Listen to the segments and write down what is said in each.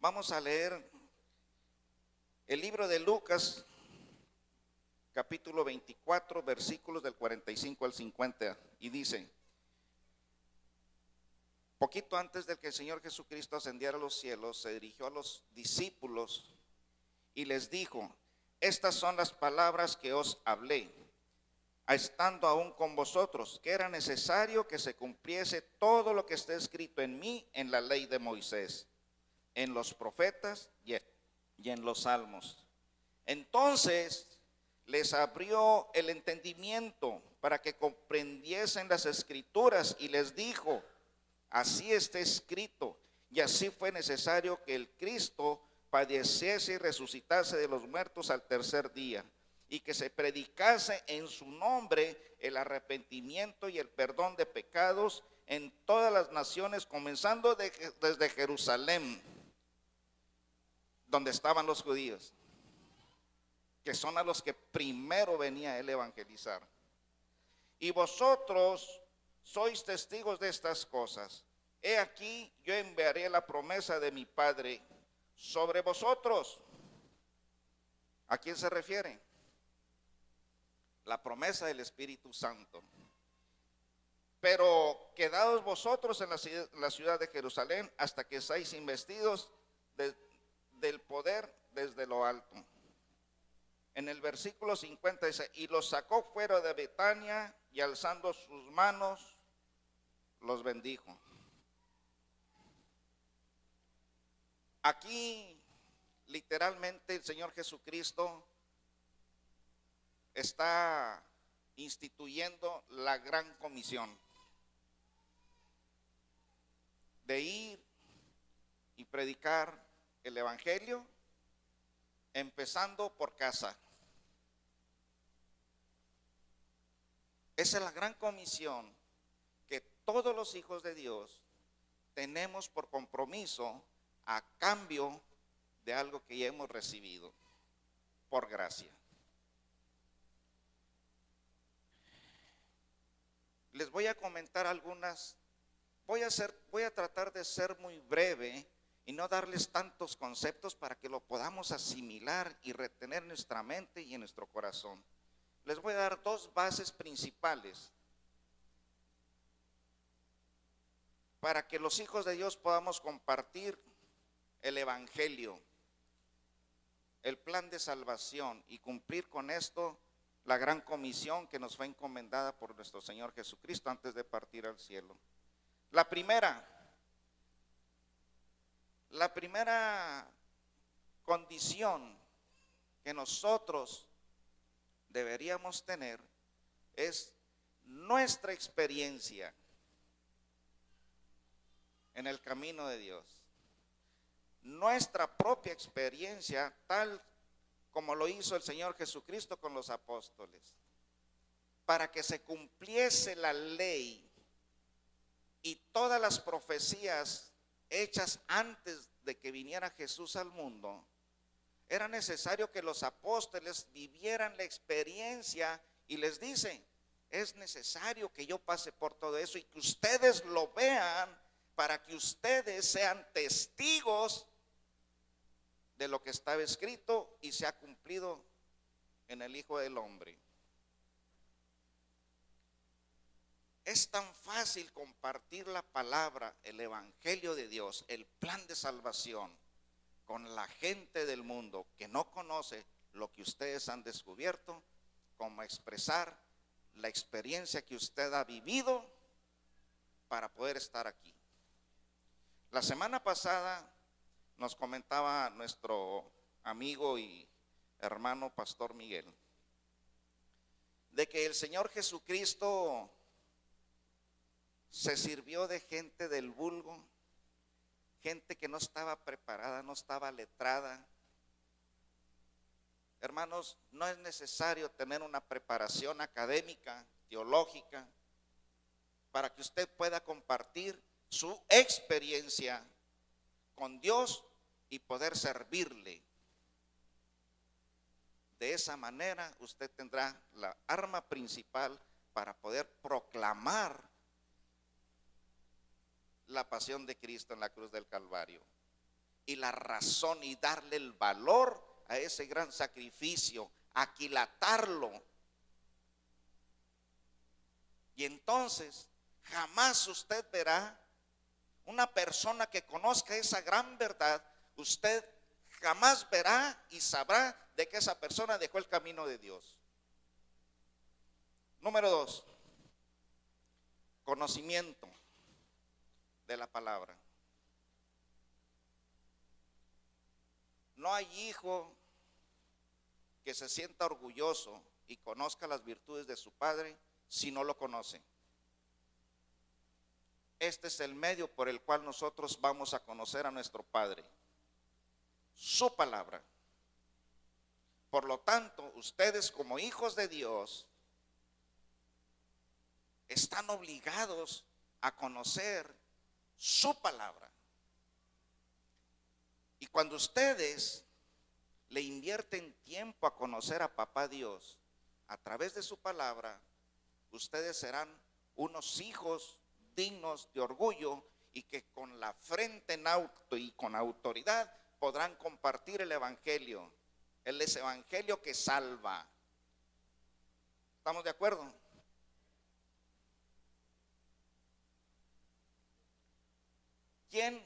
Vamos a leer el libro de Lucas, capítulo 24, versículos del 45 al 50, y dice: poquito antes de que el Señor Jesucristo ascendiera a los cielos, se dirigió a los discípulos y les dijo: estas son las palabras que os hablé, estando aún con vosotros, que era necesario que se cumpliese todo lo que está escrito en mí, en la ley de Moisés, en los profetas y en los salmos. Entonces les abrió el entendimiento para que comprendiesen las escrituras y les dijo: así está escrito, y así fue necesario que el Cristo padeciese y resucitase de los muertos al tercer día, y que se predicase en su nombre el arrepentimiento y el perdón de pecados en todas las naciones, comenzando desde Jerusalén, donde estaban los judíos, que son a los que primero venía él a evangelizar. Y vosotros sois testigos de estas cosas. He aquí, yo enviaré la promesa de mi Padre sobre vosotros. ¿A quién se refiere? La promesa del Espíritu Santo. Pero quedaos vosotros en la ciudad de Jerusalén hasta que seáis investidos del poder desde lo alto. En el versículo 50 dice: y los sacó fuera de Betania, y alzando sus manos los bendijo. Aquí literalmente el Señor Jesucristo está instituyendo la gran comisión de ir y predicar el evangelio, empezando por casa. Esa es la gran comisión que todos los hijos de Dios tenemos por compromiso a cambio de algo que ya hemos recibido por gracia. Les voy a comentar algunas. Voy a tratar de ser muy breve y no darles tantos conceptos para que lo podamos asimilar y retener en nuestra mente y en nuestro corazón. Les voy a dar dos bases principales para que los hijos de Dios podamos compartir el evangelio, el plan de salvación, y cumplir con esto la gran comisión que nos fue encomendada por nuestro Señor Jesucristo antes de partir al cielo. La primera condición que nosotros deberíamos tener es nuestra experiencia en el camino de Dios. Nuestra propia experiencia, tal como lo hizo el Señor Jesucristo con los apóstoles, para que se cumpliese la ley y todas las profecías hechas antes de que viniera Jesús al mundo. Era necesario que los apóstoles vivieran la experiencia, y les dicen: es necesario que yo pase por todo eso y que ustedes lo vean, para que ustedes sean testigos de lo que estaba escrito y se ha cumplido en el Hijo del Hombre. Es tan fácil compartir la palabra, el evangelio de Dios, el plan de salvación, con la gente del mundo que no conoce lo que ustedes han descubierto, como expresar la experiencia que usted ha vivido para poder estar aquí. La semana pasada nos comentaba nuestro amigo y hermano Pastor Miguel de que el Señor Jesucristo se sirvió de gente del vulgo, gente que no estaba preparada, no estaba letrada. Hermanos, no es necesario tener una preparación académica, teológica, para que usted pueda compartir su experiencia con Dios y poder servirle. De esa manera usted tendrá la arma principal para poder proclamar la pasión de Cristo en la cruz del Calvario. y la razón y darle el valor a ese gran sacrificio, aquilatarlo. Y entonces jamás usted verá una persona que conozca esa gran verdad, usted jamás verá y sabrá de que esa persona dejó el camino de Dios. Número 2, conocimiento de la palabra. No hay hijo que se sienta orgulloso y conozca las virtudes de su padre si no lo conoce. Este es el medio por el cual nosotros vamos a conocer a nuestro Padre, su palabra. Por lo tanto, ustedes como hijos de Dios están obligados a conocer su palabra. Y cuando ustedes le invierten tiempo a conocer a Papá Dios a través de su palabra, ustedes serán unos hijos dignos de orgullo y que con la frente en alto y con autoridad podrán compartir el evangelio. Él es evangelio que salva. ¿Estamos de acuerdo? ¿Quién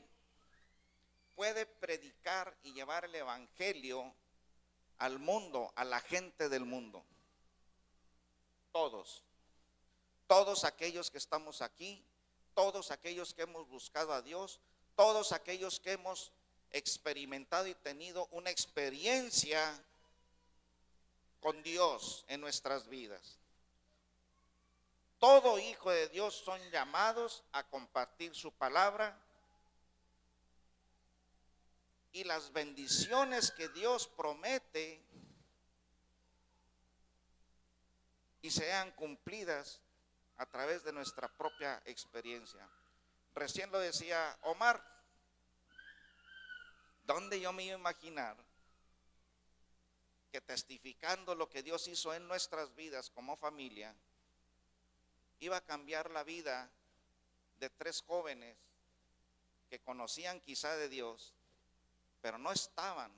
puede predicar y llevar el evangelio al mundo, a la gente del mundo? Todos. Todos aquellos que estamos aquí, todos aquellos que hemos buscado a Dios, todos aquellos que hemos experimentado y tenido una experiencia con Dios en nuestras vidas. Todo hijo de Dios son llamados a compartir su palabra y las bendiciones que Dios promete y sean cumplidas a través de nuestra propia experiencia. Recién lo decía Omar, ¿dónde yo me iba a imaginar que testificando lo que Dios hizo en nuestras vidas como familia, iba a cambiar la vida de 3 jóvenes que conocían quizá de Dios, pero no estaban?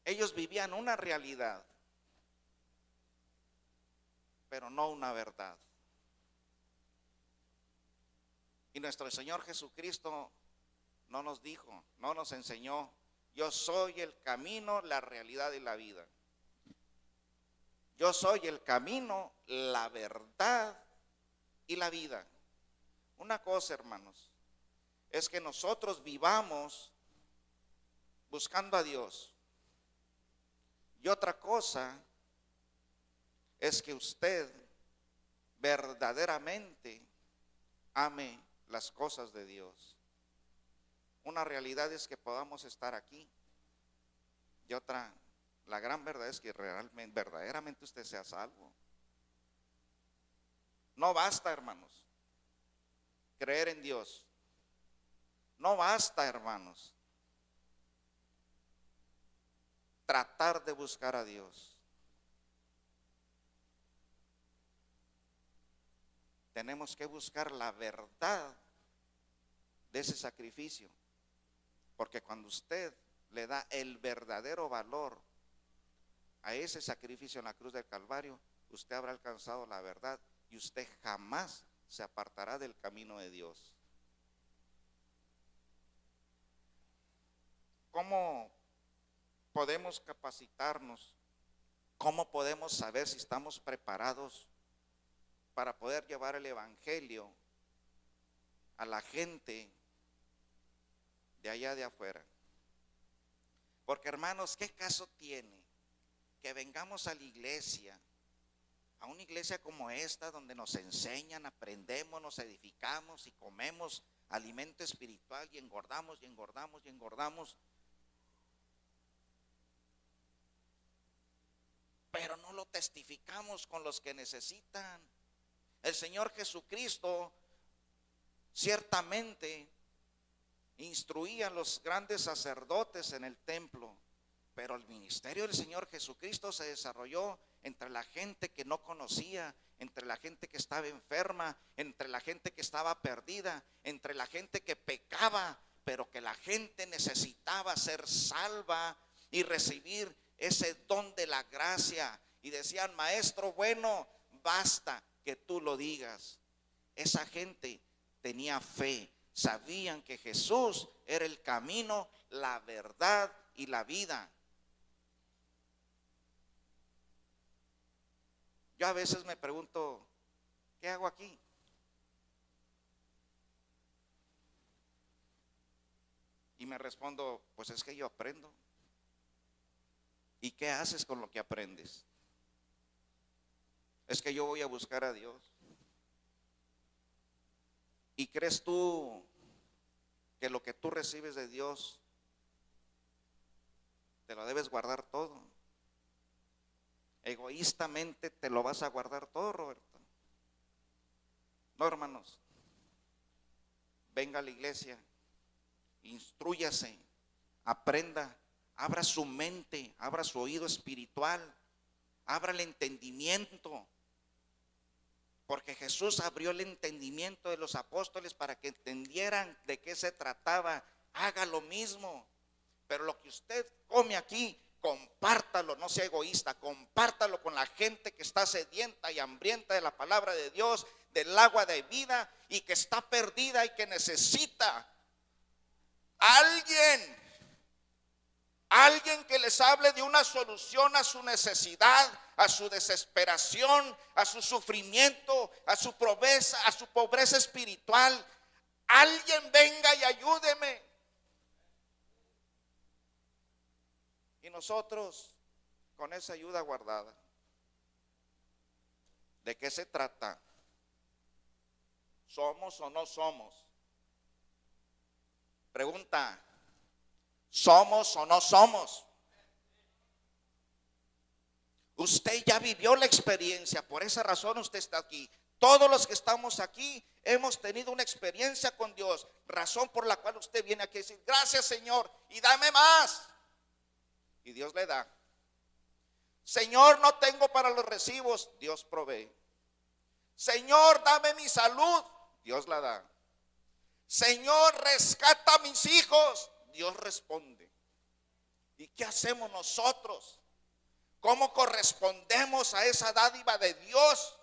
Ellos vivían una realidad, pero no una verdad. Y nuestro Señor Jesucristo no nos dijo, no nos enseñó: yo soy el camino, la realidad y la vida. Yo soy el camino, la verdad y la vida. Una cosa, hermanos, es que nosotros vivamos buscando a Dios. Y otra cosa es que usted verdaderamente ame las cosas de Dios. Una realidad es que podamos estar aquí, y otra, la gran verdad es que verdaderamente usted sea salvo. No basta, hermanos, creer en Dios. No basta, hermanos, tratar de buscar a Dios. Tenemos que buscar la verdad de ese sacrificio, porque cuando usted le da el verdadero valor a ese sacrificio en la cruz del Calvario, usted habrá alcanzado la verdad y usted jamás se apartará del camino de Dios. ¿Cómo podemos capacitarnos? ¿Cómo podemos saber si estamos preparados para poder llevar el evangelio a la gente de allá de afuera? Porque, hermanos, ¿qué caso tiene que vengamos a la iglesia, a una iglesia como esta, donde nos enseñan, aprendemos, nos edificamos y comemos alimento espiritual y engordamos y engordamos y engordamos, pero no lo testificamos con los que necesitan? El Señor Jesucristo ciertamente instruía a los grandes sacerdotes en el templo, pero el ministerio del Señor Jesucristo se desarrolló entre la gente que no conocía, entre la gente que estaba enferma, entre la gente que estaba perdida, entre la gente que pecaba, pero que la gente necesitaba ser salva y recibir ese don de la gracia. Y decían, maestro bueno, basta que tú lo digas. Esa gente tenía fe, sabían que Jesús era el camino, la verdad y la vida. Yo a veces me pregunto, ¿qué hago aquí? Y me respondo, pues es que yo aprendo. ¿Y qué haces con lo que aprendes? Es que yo voy a buscar a Dios. ¿Y crees tú que lo que tú recibes de Dios te lo debes guardar todo? Egoístamente te lo vas a guardar todo, Roberto. No, hermanos, venga a la iglesia, instrúyase, aprenda, abra su mente, abra su oído espiritual, abra el entendimiento. Porque Jesús abrió el entendimiento de los apóstoles para que entendieran de qué se trataba. Haga lo mismo. Pero lo que usted come aquí, compártalo, no sea egoísta, compártalo con la gente que está sedienta y hambrienta de la palabra de Dios, del agua de vida y que está perdida y que necesita alguien que les hable de una solución a su necesidad, a su desesperación, a su sufrimiento, a su pobreza espiritual. Alguien venga y ayúdeme. Y nosotros con esa ayuda guardada, ¿de qué se trata? ¿Somos o no somos? Pregunta, ¿somos o no somos? Usted ya vivió la experiencia, por esa razón usted está aquí. Todos los que estamos aquí hemos tenido una experiencia con Dios, razón por la cual usted viene aquí a decir, gracias Señor, y dame más. Y Dios le da. Señor, no tengo para los recibos, Dios provee. Señor, dame mi salud, Dios la da. Señor, rescata a mis hijos, Dios responde. ¿Y qué hacemos nosotros? ¿Cómo correspondemos a esa dádiva de Dios?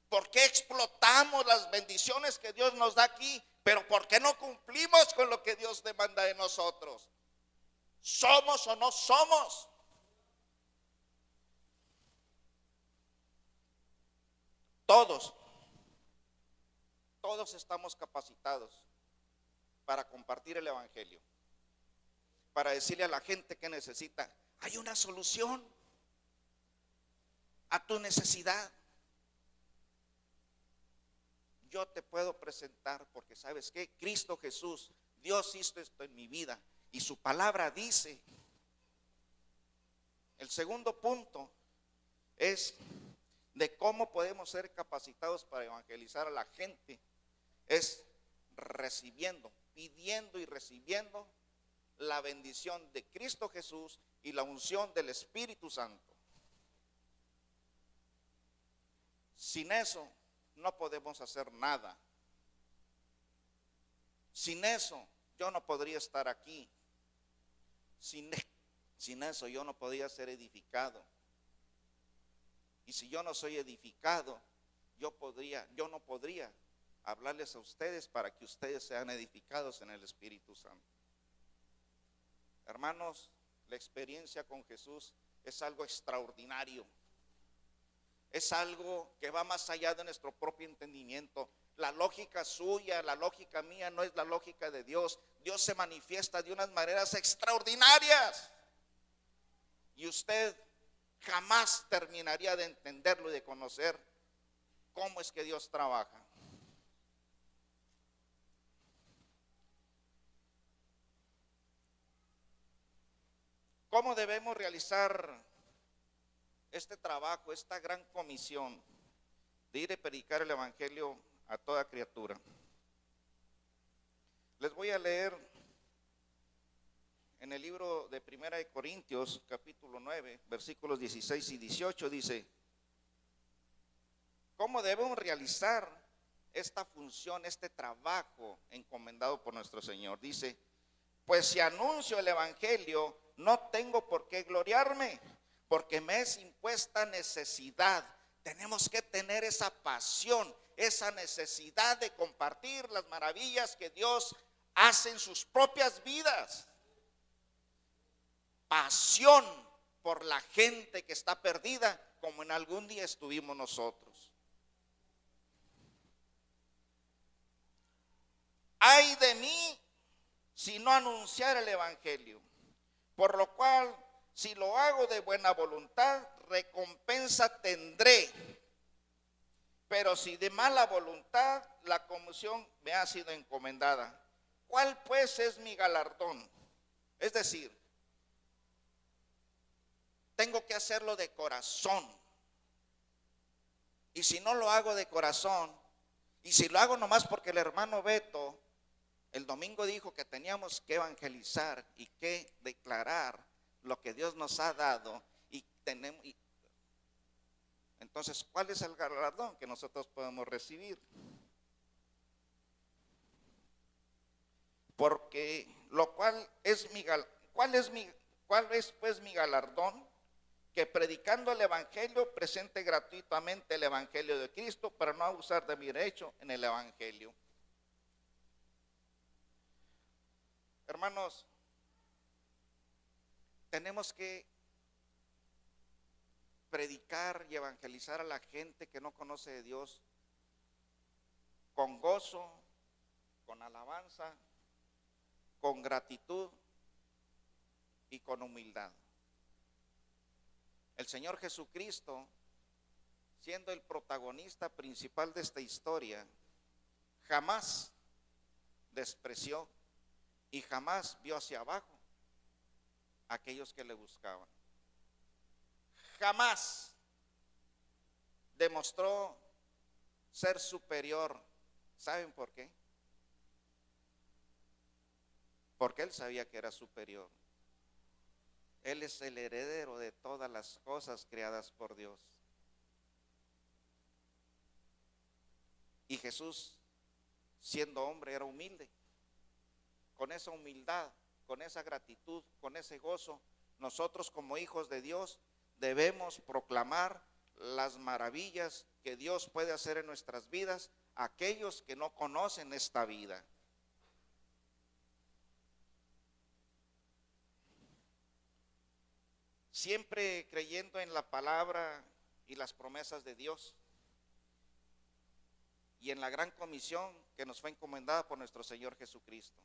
¿Por qué explotamos las bendiciones que Dios nos da aquí? Pero ¿por qué no cumplimos con lo que Dios demanda de nosotros? ¿Somos o no somos? Todos estamos capacitados para compartir el evangelio, para decirle a la gente que necesita, hay una solución a tu necesidad. Yo te puedo presentar, porque ¿sabes qué? Cristo Jesús, Dios hizo esto en mi vida y su palabra dice. El segundo punto es de cómo podemos ser capacitados para evangelizar a la gente, es recibiendo, pidiendo y recibiendo la bendición de Cristo Jesús y la unción del Espíritu Santo. Sin eso no podemos hacer nada. Sin eso yo no podría estar aquí. Sin eso yo no podría ser edificado. Y si yo no soy edificado, yo no podría hablarles a ustedes para que ustedes sean edificados en el Espíritu Santo. Hermanos, la experiencia con Jesús es algo extraordinario. Es algo que va más allá de nuestro propio entendimiento. La lógica suya, la lógica mía no es la lógica de Dios. Dios se manifiesta de unas maneras extraordinarias. Y usted jamás terminaría de entenderlo y de conocer cómo es que Dios trabaja. ¿Cómo debemos realizar este trabajo, esta gran comisión de ir a predicar el evangelio a toda criatura? Les voy a leer en el libro de Primera de Corintios, capítulo 9, versículos 16 y 18, dice, ¿cómo debemos realizar esta función, este trabajo encomendado por nuestro Señor. Dice, pues si anuncio el evangelio, no tengo por qué gloriarme, porque me es impuesta necesidad. Tenemos que tener esa pasión, esa necesidad de compartir las maravillas que Dios hace en sus propias vidas. Pasión por la gente que está perdida, como en algún día estuvimos nosotros. Ay de mí si no anunciar el evangelio, por lo cual si lo hago de buena voluntad, recompensa tendré, pero si de mala voluntad, la comisión me ha sido encomendada. ¿Cuál pues es mi galardón? Es decir, tengo que hacerlo de corazón, y si no lo hago de corazón, y si lo hago nomás porque el hermano Beto el domingo dijo que teníamos que evangelizar y que declarar lo que Dios nos ha dado, entonces, ¿cuál es el galardón que nosotros podemos recibir? Porque lo cual es ¿cuál es pues mi galardón? Que predicando el evangelio presente gratuitamente el evangelio de Cristo para no abusar de mi derecho en el evangelio. Hermanos, tenemos que predicar y evangelizar a la gente que no conoce de Dios con gozo, con alabanza, con gratitud y con humildad. El Señor Jesucristo, siendo el protagonista principal de esta historia, jamás despreció y jamás vio hacia abajo a aquellos que le buscaban. Jamás demostró ser superior. ¿Saben por qué? Porque él sabía que era superior. Él es el heredero de todas las cosas creadas por Dios. Y Jesús, siendo hombre, era humilde. Con esa humildad, con esa gratitud, con ese gozo, nosotros como hijos de Dios debemos proclamar las maravillas que Dios puede hacer en nuestras vidas a aquellos que no conocen esta vida. Siempre creyendo en la palabra y las promesas de Dios y en la gran comisión que nos fue encomendada por nuestro Señor Jesucristo.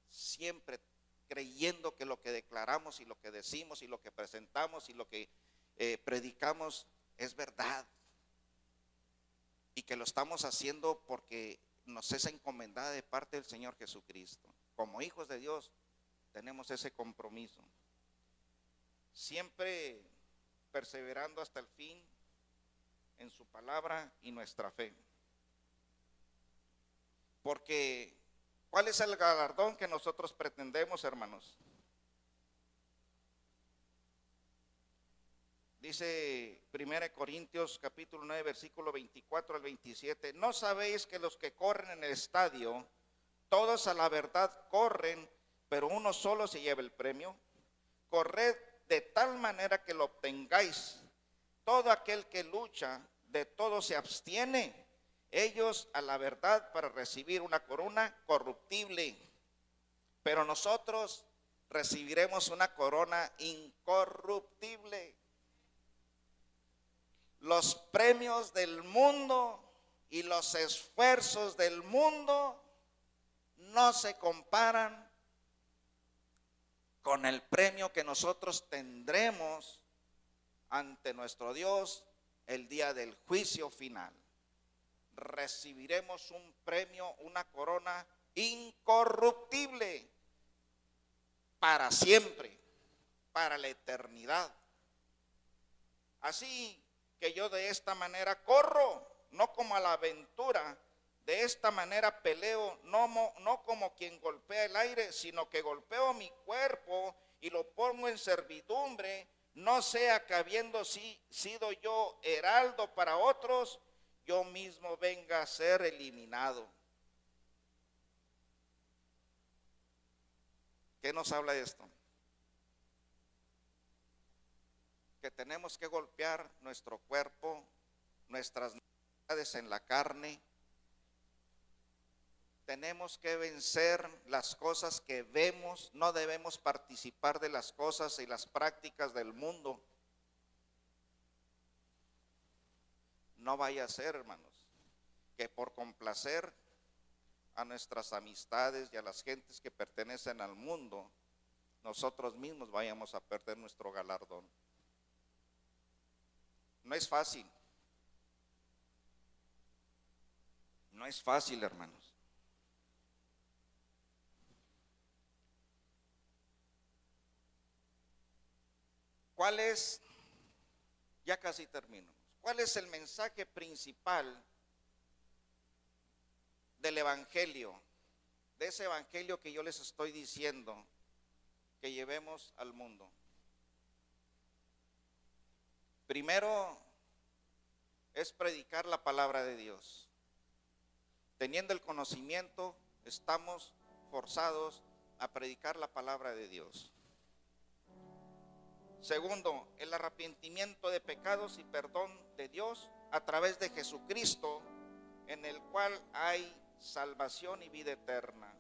Siempre creyendo que lo que declaramos y lo que decimos y lo que presentamos y lo que predicamos es verdad, y que lo estamos haciendo porque nos es encomendada de parte del Señor Jesucristo. Como hijos de Dios tenemos ese compromiso, siempre perseverando hasta el fin en su palabra y nuestra fe. Porque ¿cuál es el galardón que nosotros pretendemos, hermanos? Dice 1 Corintios capítulo 9, versículo 24 al 27. ¿No sabéis que los que corren en el estadio, todos a la verdad corren, pero uno solo se lleva el premio? Corred de tal manera que lo obtengáis. Todo aquel que lucha, de todo se abstiene. Ellos a la verdad para recibir una corona corruptible, pero nosotros recibiremos una corona incorruptible. Los premios del mundo y los esfuerzos del mundo no se comparan con el premio que nosotros tendremos ante nuestro Dios el día del juicio final. Recibiremos un premio, una corona incorruptible para siempre, para la eternidad. Así que yo de esta manera corro, no como a la aventura, de esta manera peleo, no como quien golpea el aire, sino que golpeo mi cuerpo y lo pongo en servidumbre, no sea que habiendo sido yo heraldo para otros, yo mismo venga a ser eliminado. ¿Qué nos habla esto? Que tenemos que golpear nuestro cuerpo, nuestras necesidades en la carne. Tenemos que vencer las cosas que vemos, no debemos participar de las cosas y las prácticas del mundo. No vaya a ser, hermanos, que por complacer a nuestras amistades y a las gentes que pertenecen al mundo, nosotros mismos vayamos a perder nuestro galardón. No es fácil. No es fácil, hermanos. ¿Cuál es? Ya casi termino. ¿Cuál es el mensaje principal del evangelio? De ese evangelio que yo les estoy diciendo que llevemos al mundo. Primero es predicar la palabra de Dios. Teniendo el conocimiento, estamos forzados a predicar la palabra de Dios. Segundo, el arrepentimiento de pecados y perdón de Dios a través de Jesucristo, en el cual hay salvación y vida eterna.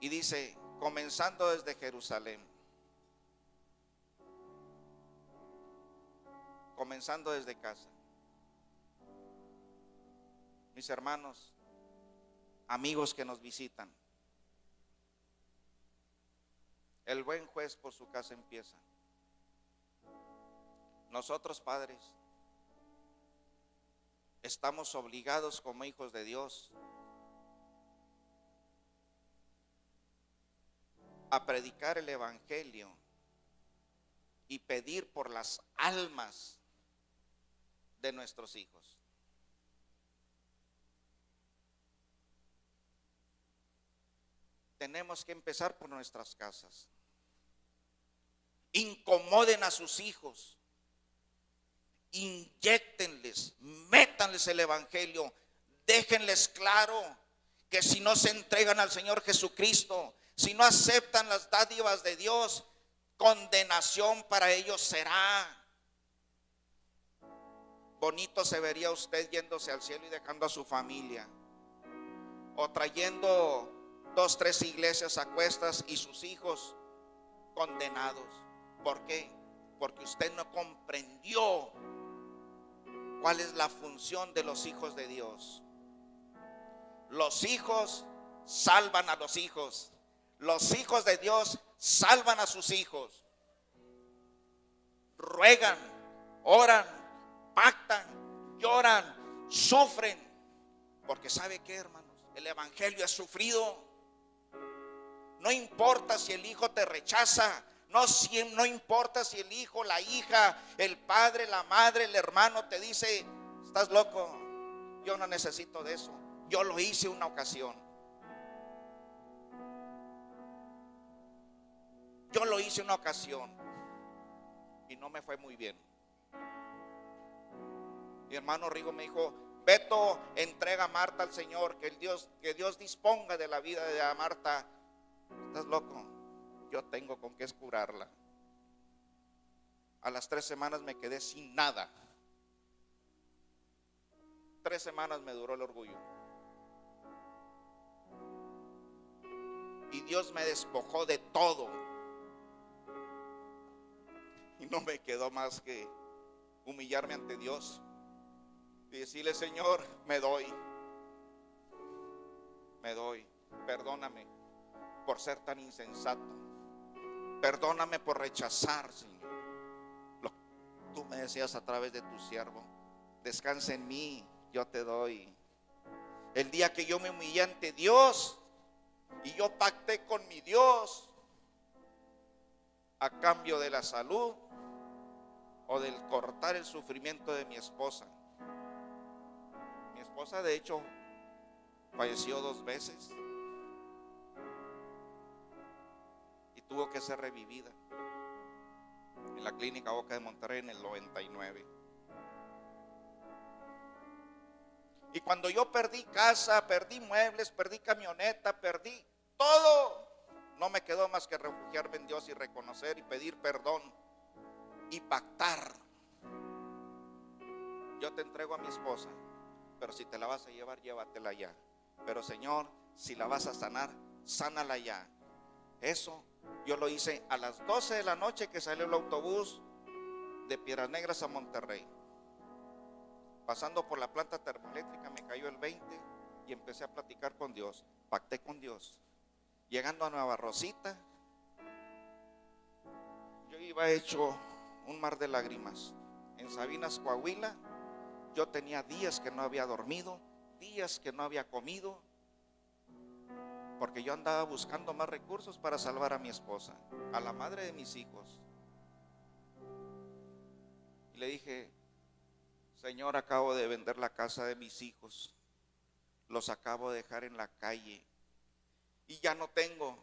Y dice, comenzando desde Jerusalén. Comenzando desde casa. Mis hermanos, amigos que nos visitan, el buen juez por su casa empieza. Nosotros, padres, estamos obligados como hijos de Dios a predicar el evangelio y pedir por las almas de nuestros hijos. Tenemos que empezar por nuestras casas. Incomoden a sus hijos, inyéctenles, métanles el evangelio, déjenles claro que si no se entregan al Señor Jesucristo, si no aceptan las dádivas de Dios, condenación para ellos será. Bonito se vería usted yéndose al cielo y dejando a su familia, o trayendo 2, 3 iglesias a cuestas y sus hijos condenados. ¿Por qué? Porque usted no comprendió cuál es la función de los hijos de Dios. Los hijos salvan a los hijos. Los hijos de Dios salvan a sus hijos. Ruegan, oran, pactan, lloran, sufren. Porque ¿sabe qué, hermanos? El evangelio es sufrido. No importa si el hijo te rechaza. No importa si el hijo, la hija, el padre, la madre, el hermano te dice, estás loco, yo no necesito de eso. Yo lo hice una ocasión. Yo lo hice una ocasión y no me fue muy bien. Mi hermano Rigo me dijo, Beto, entrega a Marta al Señor, que Dios disponga de la vida de Marta. ¿Estás loco? Yo tengo con qué curarla. A las 3 semanas me quedé sin nada. 3 semanas me duró el orgullo. Y Dios me despojó de todo. Y no me quedó más que humillarme ante Dios y decirle, Señor, me doy, perdóname por ser tan insensato, perdóname por rechazar, Señor, lo que tú me decías a través de tu siervo. Descansa en mí, yo te doy. El día que yo me humillé ante Dios y yo pacté con mi Dios a cambio de la salud o del cortar el sufrimiento de mi esposa. Mi esposa, de hecho, falleció 2 veces y tuvo que ser revivida en la clínica Boca de Monterrey en el 99. Y cuando yo perdí casa, perdí muebles, perdí camioneta, perdí todo, no me quedó más que refugiarme en Dios y reconocer y pedir perdón y pactar. Yo te entrego a mi esposa, pero si te la vas a llevar, llévatela ya. Pero Señor, si la vas a sanar, sánala ya. Eso yo lo hice a las 12 de la noche que salió el autobús de Piedras Negras a Monterrey. Pasando por la planta termoeléctrica me cayó el 20 y empecé a platicar con Dios. Pacté con Dios. Llegando a Nueva Rosita, yo iba hecho un mar de lágrimas. En Sabinas, Coahuila, yo tenía días que no había dormido, días que no había comido, porque yo andaba buscando más recursos para salvar a mi esposa, a la madre de mis hijos. Y le dije: Señor, acabo de vender la casa de mis hijos, los acabo de dejar en la calle y ya no tengo,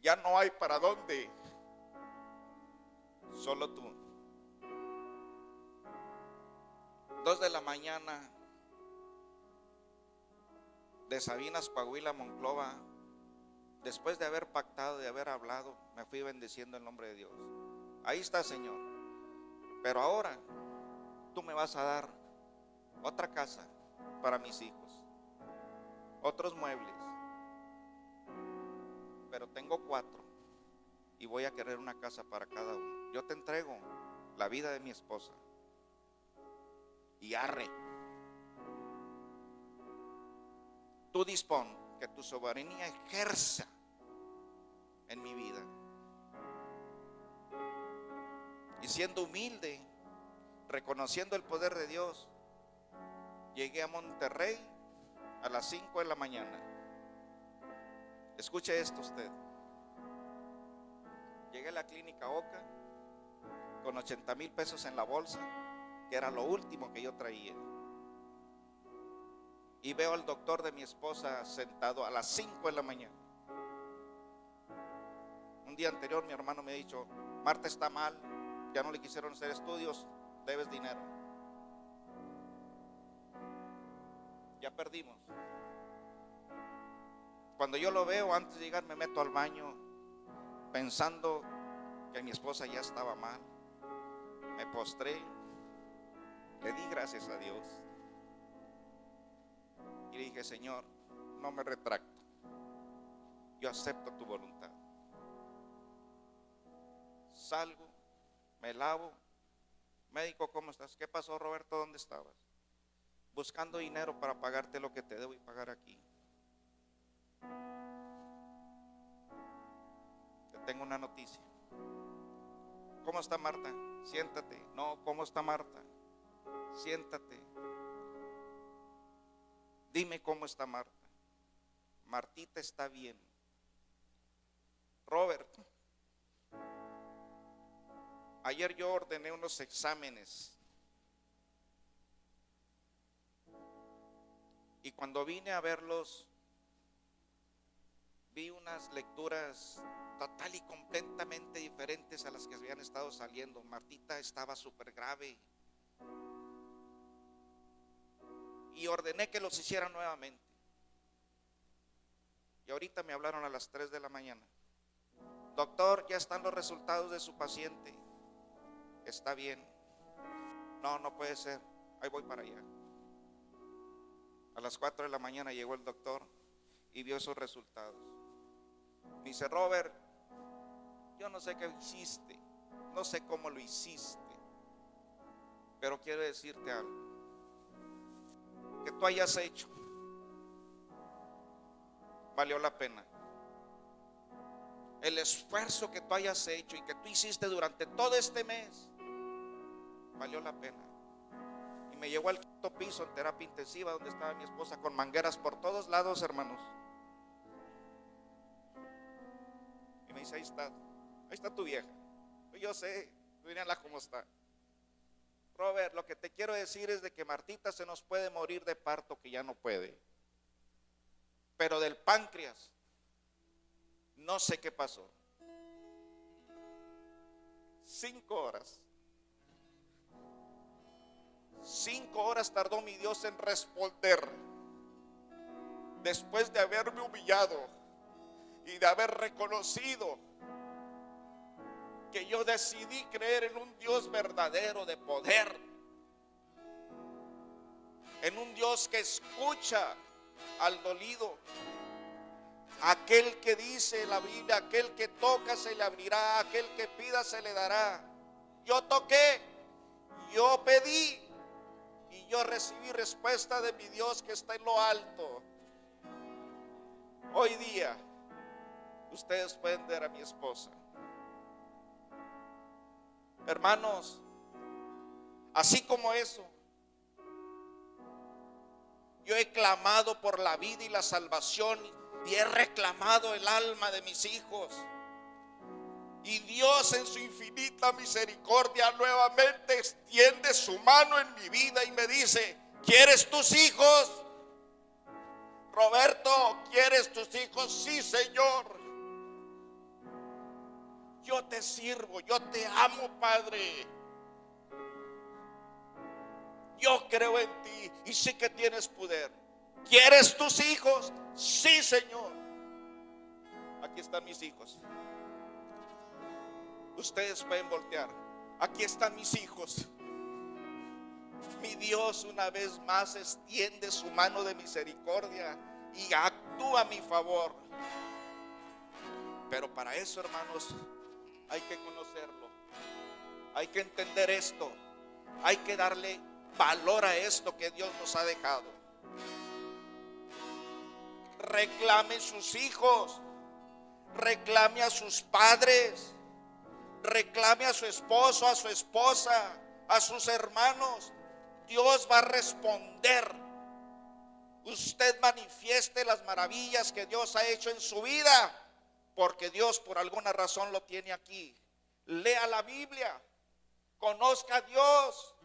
ya no hay para dónde, solo tú. 2 de la mañana, de Sabinas, Coahuila, Monclova, después de haber pactado, de haber hablado, me fui bendiciendo el nombre de Dios. Ahí está, Señor, pero ahora tú me vas a dar otra casa para mis hijos, otros muebles, pero tengo 4 y voy a querer una casa para cada uno. Yo te entrego la vida de mi esposa y arre, tú dispón que tu soberanía ejerza en mi vida. Y siendo humilde, reconociendo el poder de Dios, llegué a Monterrey a las 5 de la mañana. Escuche esto usted. Llegué a la clínica Oca con 80,000 pesos en la bolsa, que era lo último que yo traía. Y veo al doctor de mi esposa sentado a las 5 de la mañana. Un día anterior mi hermano me ha dicho: Marta está mal, ya no le quisieron hacer estudios, debes dinero. Ya perdimos. Cuando yo lo veo, antes de llegar me meto al baño pensando que mi esposa ya estaba mal. Me postré, le di gracias a Dios y le dije: Señor, no me retracto, yo acepto tu voluntad. Salgo, me lavo. Médico, ¿cómo estás? ¿Qué pasó, Roberto? ¿Dónde estabas? Buscando dinero para pagarte lo que te debo y pagar aquí. Te tengo una noticia. ¿Cómo está Marta? Siéntate. No, ¿cómo está Marta? Siéntate. Dime cómo está Marta. Martita está bien. Robert, ayer yo ordené unos exámenes y cuando vine a verlos vi unas lecturas total y completamente diferentes a las que habían estado saliendo. Martita estaba súper grave y ordené que los hicieran nuevamente. Y ahorita me hablaron a las 3 de la mañana. Doctor, ya están los resultados de su paciente. Está bien. No, no puede ser. Ahí voy para allá. A las 4 de la mañana llegó el doctor y vio esos resultados. Me dice: Robert, yo no sé qué hiciste, no sé cómo lo hiciste, pero quiero decirte algo. Que tú hayas hecho valió la pena. El esfuerzo que tú hayas hecho y que tú hiciste durante todo este mes valió la pena. Y me llevó al 5º piso en terapia intensiva, donde estaba mi esposa con mangueras por todos lados, hermanos. Y me dice: ahí está tu vieja. Pues yo sé, mírala cómo está. Robert, lo que te quiero decir es de que Martita se nos puede morir de parto, que ya no puede, pero del páncreas no sé qué pasó. 5 horas 5 horas tardó mi Dios en responder. Después de haberme humillado y de haber reconocido que yo decidí creer en un Dios verdadero de poder, en un Dios que escucha al dolido, aquel que dice la Biblia, aquel que toca se le abrirá, aquel que pida se le dará. Yo toqué, yo pedí y yo recibí respuesta de mi Dios que está en lo alto. Hoy día ustedes pueden ver a mi esposa. Hermanos, así como eso, yo he clamado por la vida y la salvación y he reclamado el alma de mis hijos. Y Dios en su infinita misericordia nuevamente extiende su mano en mi vida y me dice: ¿quieres tus hijos? Roberto, ¿quieres tus hijos? Sí, Señor. Yo te sirvo, yo te amo, Padre. Yo creo en ti y sé que tienes poder. ¿Quieres tus hijos? Sí, Señor. Aquí están mis hijos. Ustedes pueden voltear. Aquí están mis hijos. Mi Dios una vez más extiende su mano de misericordia y actúa a mi favor. Pero para eso, hermanos, hay que conocerlo. Hay que entender esto. Hay que darle valor a esto que Dios nos ha dejado. Reclame sus hijos. Reclame a sus padres. Reclame a su esposo, a su esposa, a sus hermanos. Dios va a responder. Usted manifieste las maravillas que Dios ha hecho en su vida, porque Dios por alguna razón lo tiene aquí. Lea la Biblia, conozca a Dios,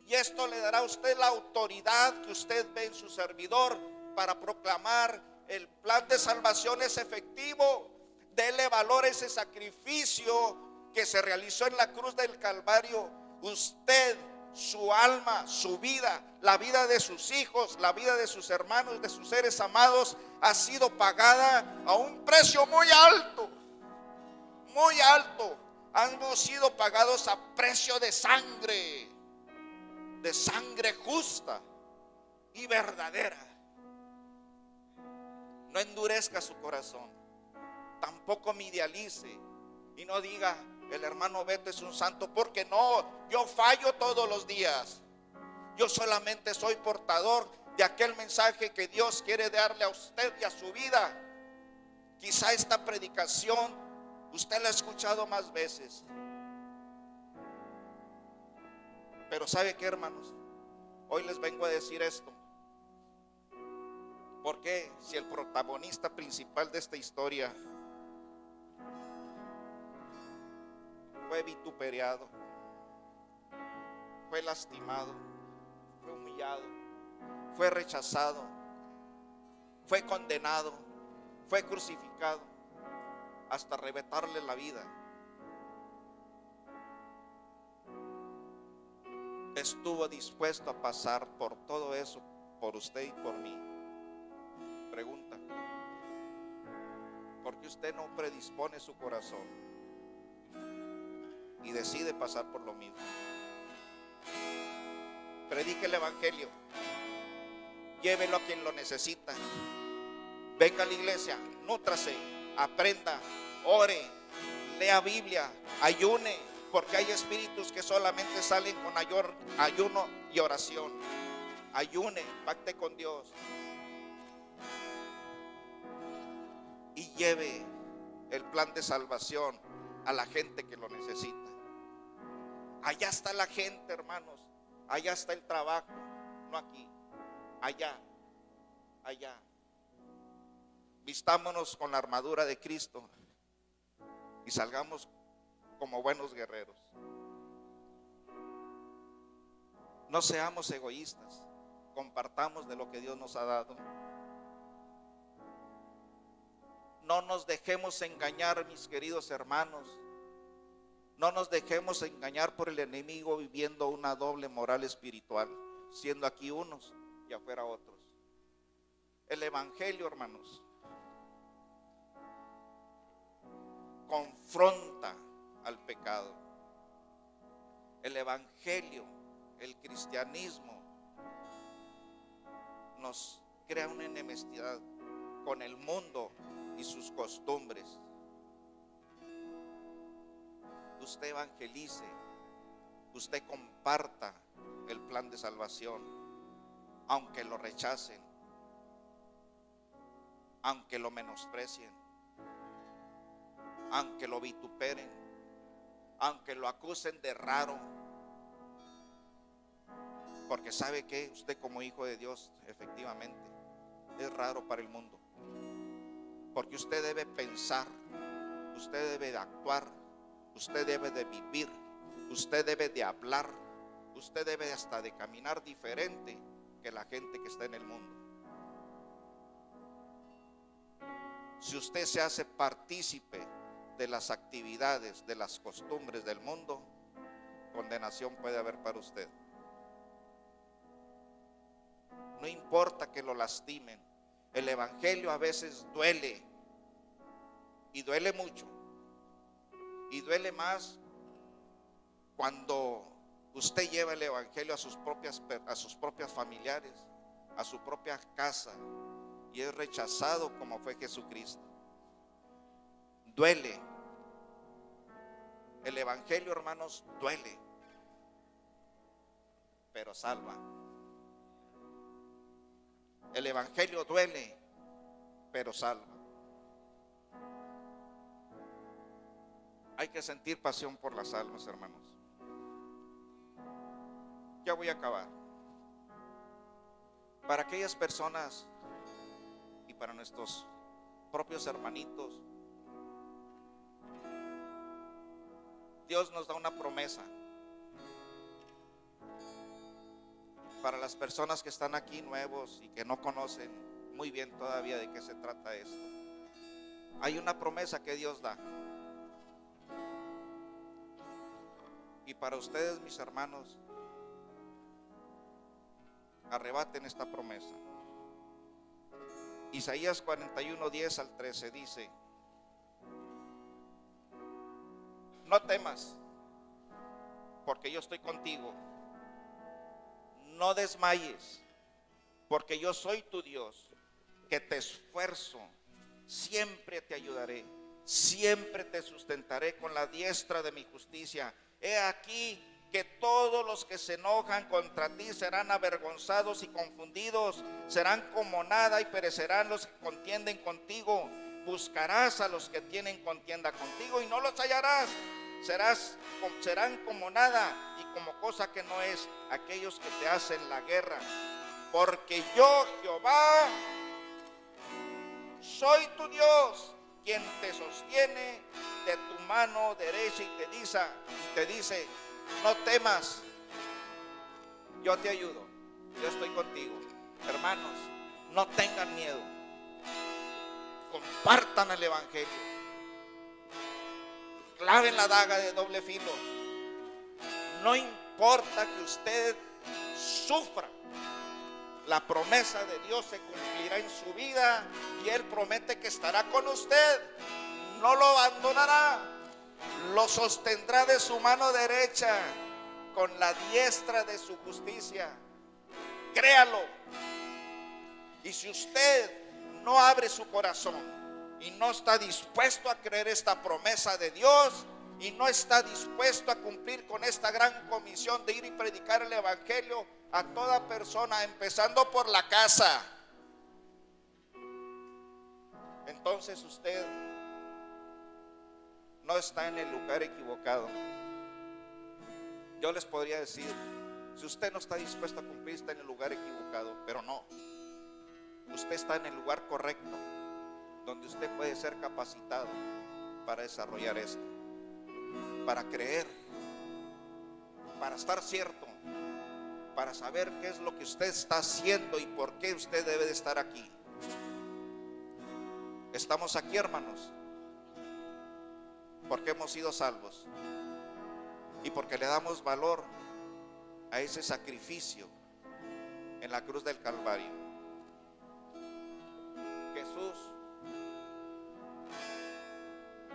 y esto le dará a usted la autoridad que usted ve en su servidor para proclamar el plan de salvación es efectivo. Dele valor a ese sacrificio que se realizó en la cruz del Calvario. Usted, su alma, su vida, la vida de sus hijos, la vida de sus hermanos, de sus seres amados, ha sido pagada a un precio muy alto, muy alto. Hemos sido pagados a precio de sangre justa y verdadera. No endurezca su corazón, tampoco me idealice y no diga: el hermano Beto es un santo, porque no, yo fallo todos los días. Yo solamente soy portador de aquel mensaje que Dios quiere darle a usted y a su vida. Quizá esta predicación usted la ha escuchado más veces, pero ¿sabe qué, hermanos? Hoy les vengo a decir esto, porque si el protagonista principal de esta historia fue vituperiado, fue lastimado, fue humillado, fue rechazado, fue condenado, fue crucificado, hasta arrebatarle la vida, estuvo dispuesto a pasar por todo eso, por usted y por mí. Pregunta: ¿por qué usted no predispone su corazón y decide pasar por lo mismo? Predique el evangelio, llévelo a quien lo necesita. Venga a la iglesia, nútrase, aprenda, ore, lea Biblia, ayune, porque hay espíritus que solamente salen con ayuno y oración. Ayune, pacte con Dios y lleve el plan de salvación a la gente que lo necesita. Allá está la gente, hermanos. Allá está el trabajo, no aquí. Allá, allá. Vistámonos con la armadura de Cristo y salgamos como buenos guerreros. No seamos egoístas. Compartamos de lo que Dios nos ha dado. No nos dejemos engañar, mis queridos hermanos. No nos dejemos engañar por el enemigo viviendo una doble moral espiritual. siendo aquí unos y afuera otros. El evangelio, hermanos, confronta al pecado. El evangelio, el cristianismo, nos crea una enemistad con el mundo y sus costumbres. Usted evangelice, usted comparta el plan de salvación, aunque lo rechacen, aunque lo menosprecien, aunque lo vituperen, aunque lo acusen de raro. Porque sabe que usted, como hijo de Dios, efectivamente es raro para el mundo. Porque usted debe pensar, usted debe de actuar, usted debe de vivir, usted debe de hablar, usted debe hasta de caminar diferente que la gente que está en el mundo. Si usted se hace partícipe de las actividades, de las costumbres del mundo, condenación puede haber para usted. No importa que lo lastimen. El evangelio a veces duele, y duele mucho, y duele más cuando usted lleva el evangelio a sus propias familiares, a su propia casa, y es rechazado como fue Jesucristo. Duele. El evangelio, hermanos, duele, pero salva. El evangelio duele, pero salva. Hay que sentir pasión por las almas, hermanos. Ya voy a acabar. Para aquellas personas y para nuestros propios hermanitos, Dios nos da una promesa. Para las personas que están aquí nuevos y que no conocen muy bien todavía de qué se trata esto, hay una promesa que Dios da. Y para ustedes, mis hermanos, arrebaten esta promesa. Isaías 41:10 al 13 dice: no temas, porque yo estoy contigo. No desmayes, porque yo soy tu Dios, que te esfuerzo, siempre te ayudaré, siempre te sustentaré con la diestra de mi justicia. He aquí que todos los que se enojan contra ti serán avergonzados y confundidos, serán como nada y perecerán los que contienden contigo. Buscarás a los que tienen contienda contigo y no los hallarás. Serán como nada y como cosa que no es aquellos que te hacen la guerra. Porque yo, Jehová, soy tu Dios, quien te sostiene de tu mano derecha y te dice: no temas, yo te ayudo, yo estoy contigo. Hermanos, no tengan miedo, compartan el evangelio, claven la daga de doble filo. No importa que usted sufra, la promesa de Dios se cumplirá en su vida y Él promete que estará con usted, no lo abandonará, lo sostendrá de su mano derecha con la diestra de su justicia. Créalo. Y si usted no abre su corazón y no está dispuesto a creer esta promesa de Dios y no está dispuesto a cumplir con esta gran comisión de ir y predicar el evangelio a toda persona, empezando por la casa, entonces usted no está en el lugar equivocado. Yo les podría decir, si usted no está dispuesto a cumplir, está en el lugar equivocado, pero no, usted está en el lugar correcto, donde usted puede ser capacitado para desarrollar esto, para creer, para estar cierto, para saber qué es lo que usted está haciendo y por qué usted debe de estar aquí. Estamos aquí, hermanos, porque hemos sido salvos y porque le damos valor a ese sacrificio en la cruz del Calvario. Jesús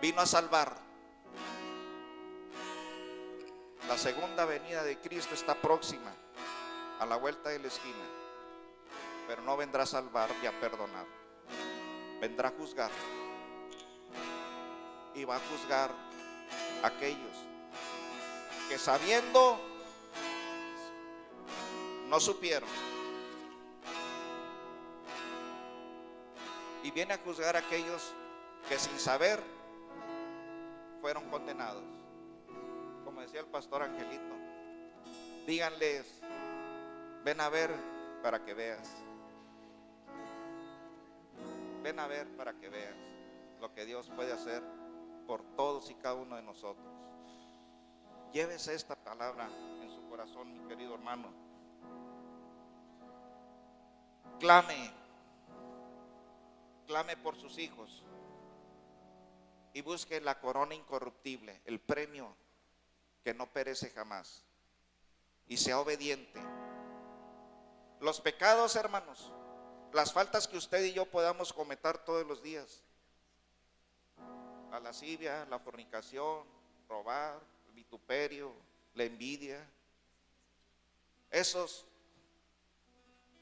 vino a salvar. La segunda venida de Cristo está próxima, a la vuelta de la esquina, pero no vendrá a salvar ni a perdonar, vendrá a juzgar, y va a juzgar a aquellos que sabiendo no supieron, y viene a juzgar a aquellos que sin saber fueron condenados. Como decía el pastor Angelito, díganles, ven a ver para que veas. Ven a ver para que veas lo que Dios puede hacer por todos y cada uno de nosotros. Llévese esta palabra en su corazón, mi querido hermano. Clame por sus hijos y busque la corona incorruptible, el premio que no perece jamás, y sea obediente. Los pecados, hermanos, las faltas que usted y yo podamos cometer todos los días, la lascivia, la fornicación, robar, el vituperio, la envidia, esos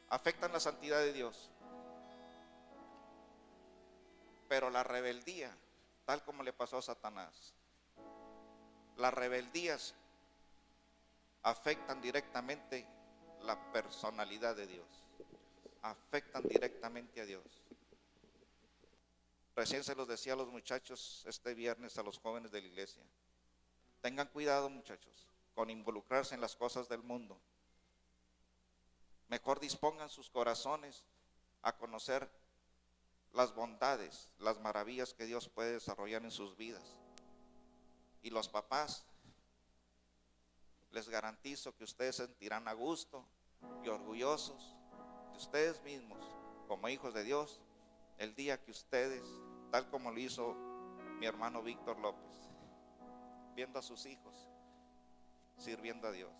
afectan la santidad de Dios. Pero la rebeldía, tal como le pasó a Satanás, las rebeldías afectan directamente la personalidad de Dios, afectan directamente a Dios. Recién se los decía a los muchachos este viernes, a los jóvenes de la iglesia: tengan cuidado, muchachos, con involucrarse en las cosas del mundo. Mejor dispongan sus corazones a conocer las bondades, las maravillas que Dios puede desarrollar en sus vidas. Y los papás, les garantizo que ustedes se sentirán a gusto y orgullosos de ustedes mismos como hijos de Dios el día que ustedes, tal como lo hizo mi hermano Víctor López, viendo a sus hijos sirviendo a Dios.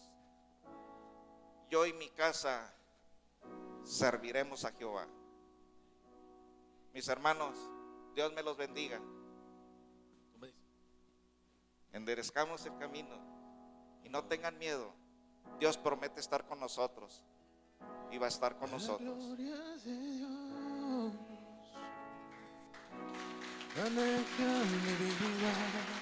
Yo y mi casa serviremos a Jehová. Mis hermanos, Dios me los bendiga. Enderezcamos el camino y no tengan miedo. Dios promete estar con nosotros y va a estar con nosotros. La gloria de Dios, la alegría de mi vida.